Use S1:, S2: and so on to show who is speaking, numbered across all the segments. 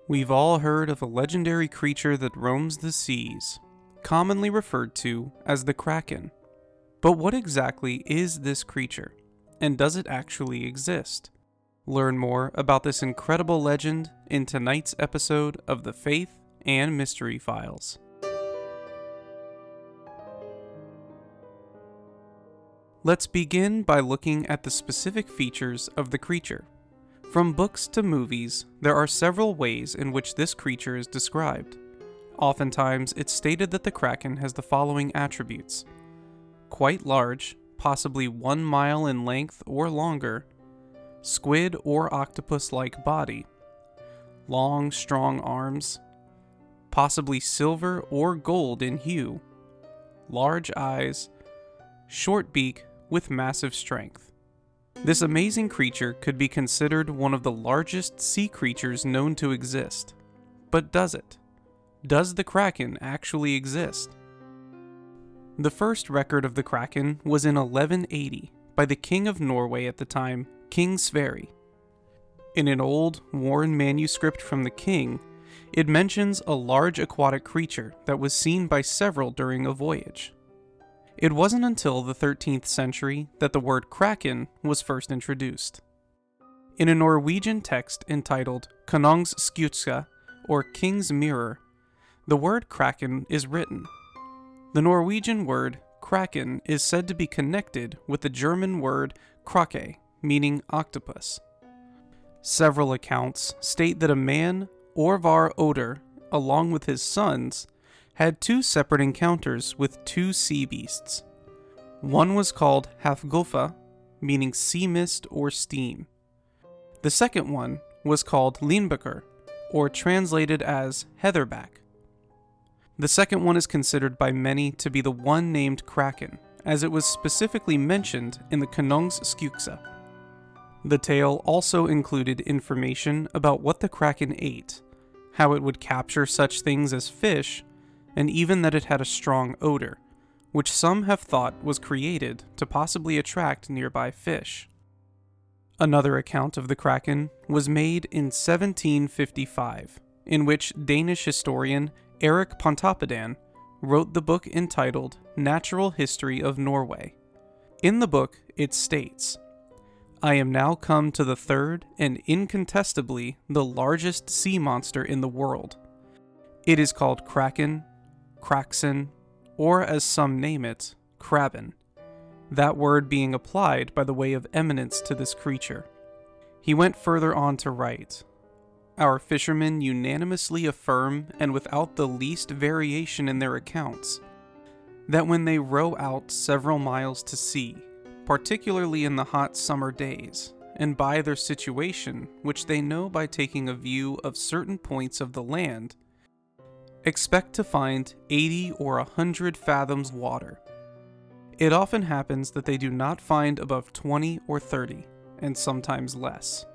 S1: We've all heard of a legendary creature that roams the seas, commonly referred to as the Kraken. But what exactly is this creature, and does it actually exist? Learn more about this incredible legend in tonight's episode of the Faith and Mystery Files. Let's begin by looking at the specific features of the creature. From books to movies, there are several ways in which this creature is described. Oftentimes, it's stated that the Kraken has the following attributes: quite large, possibly 1 mile in length or longer, squid or octopus-like body, long, strong arms, possibly silver or gold in hue, large eyes, short beak with massive strength. This amazing creature could be considered one of the largest sea creatures known to exist. But does it? Does the Kraken actually exist? The first record of the Kraken was in 1180 by the King of Norway at the time, King Sverre. In an old, worn manuscript from the king, it mentions a large aquatic creature that was seen by several during a voyage. It wasn't until the 13th century that the word Kraken was first introduced. In a Norwegian text entitled Konungs Skutske, or King's Mirror, the word Kraken is written. The Norwegian word Kraken is said to be connected with the German word Krake, meaning octopus. Several accounts state that a man, Orvar Oder, along with his sons, had 2 separate encounters with 2 sea beasts. One was called Hafgulfa, meaning sea mist or steam. The second one was called Lindbakker, or translated as heatherback. The second one is considered by many to be the one named Kraken, as it was specifically mentioned in the Konungs Skutske. The tale also included information about what the Kraken ate, how it would capture such things as fish, and even that it had a strong odor, which some have thought was created to possibly attract nearby fish. Another account of the Kraken was made in 1755, in which Danish historian Erik Pontoppidan wrote the book entitled Natural History of Norway. In the book, it states, "I am now come to the third and incontestably the largest sea monster in the world. It is called Kraken, Kraksen, or as some name it, Krabben, that word being applied by the way of eminence to this creature." He went further on to write, "Our fishermen unanimously affirm, and without the least variation in their accounts, that when they row out several miles to sea, particularly in the hot summer days, and by their situation, which they know by taking a view of certain points of the land, expect to find 80 or 100 fathoms water. It often happens that they do not find above 20 or 30, and sometimes less.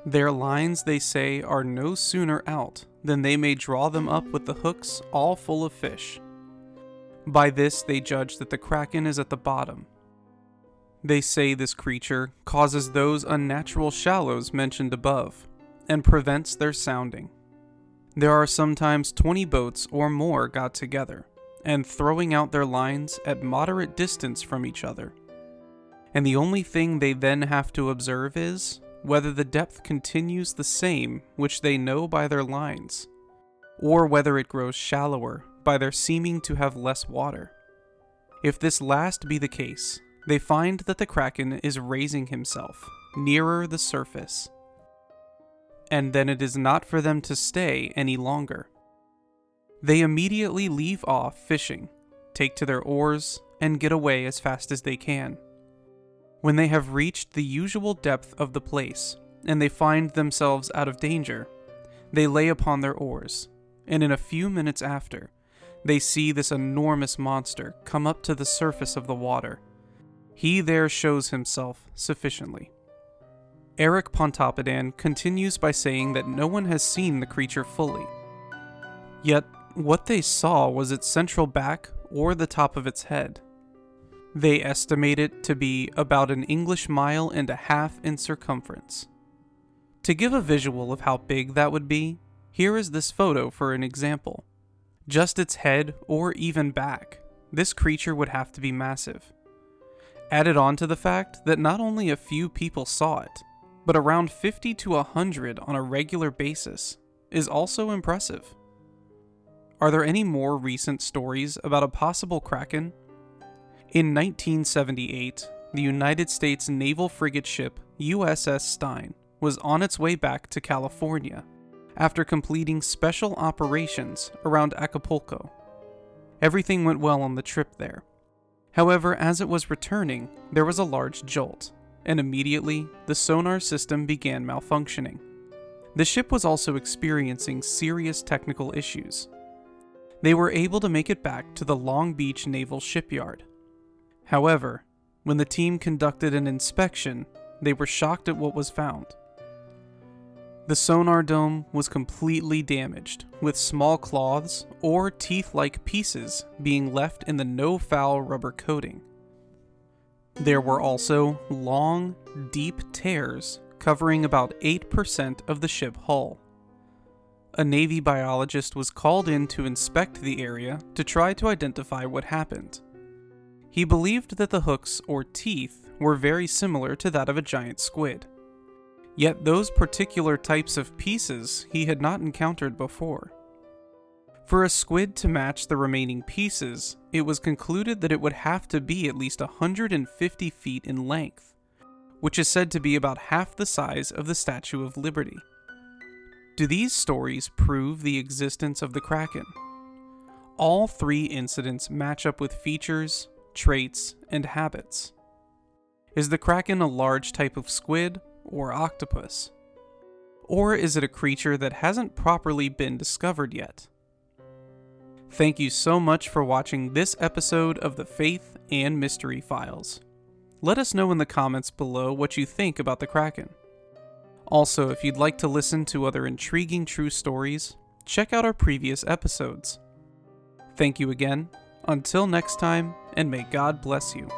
S1: Their lines, they say, are no sooner out than they may draw them up with the hooks all full of fish. By this they judge that the Kraken is at the bottom. They say this creature causes those unnatural shallows mentioned above, and prevents their sounding. There are sometimes 20 boats or more got together, and throwing out their lines at moderate distance from each other. And the only thing they then have to observe is whether the depth continues the same which they know by their lines, or whether it grows shallower by their seeming to have less water. If this last be the case, they find that the Kraken is raising himself nearer the surface, and then it is not for them to stay any longer. They immediately leave off fishing, take to their oars, and get away as fast as they can. When they have reached the usual depth of the place, and they find themselves out of danger, they lay upon their oars, and in a few minutes after, they see this enormous monster come up to the surface of the water. He there shows himself sufficiently." Erik Pontoppidan continues by saying that no one has seen the creature fully. Yet, what they saw was its central back or the top of its head. They estimate it to be about an English mile and a half in circumference. To give a visual of how big that would be, Here is this photo for an example. Just its head, or even back, this creature would have to be massive. Added on to the fact that not only a few people saw it, but around 50 to 100 on a regular basis is also impressive. Are there any more recent stories about a possible Kraken? In 1978, the United States naval frigate ship USS Stein was on its way back to California after completing special operations around Acapulco. Everything went well on the trip there. However, as it was returning, there was a large jolt, and immediately the sonar system began malfunctioning. The ship was also experiencing serious technical issues. They were able to make it back to the Long Beach Naval Shipyard. However, when the team conducted an inspection, they were shocked at what was found. The sonar dome was completely damaged, with small cloths or teeth-like pieces being left in the no-foul rubber coating. There were also long, deep tears covering about 8% of the ship hull. A Navy biologist was called in to inspect the area to try to identify what happened. He believed that the hooks or teeth were very similar to that of a giant squid. Yet those particular types of pieces he had not encountered before. For a squid to match the remaining pieces, it was concluded that it would have to be at least 150 feet in length, which is said to be about half the size of the Statue of Liberty. Do these stories prove the existence of the Kraken? All three incidents match up with features, traits, and habits. Is the Kraken a large type of squid or octopus? Or is it a creature that hasn't properly been discovered yet? Thank you so much for watching this episode of the Faith and Mystery Files. Let us know in the comments below what you think about the Kraken. Also, if you'd like to listen to other intriguing true stories, check out our previous episodes. Thank you again, until next time, and may God bless you.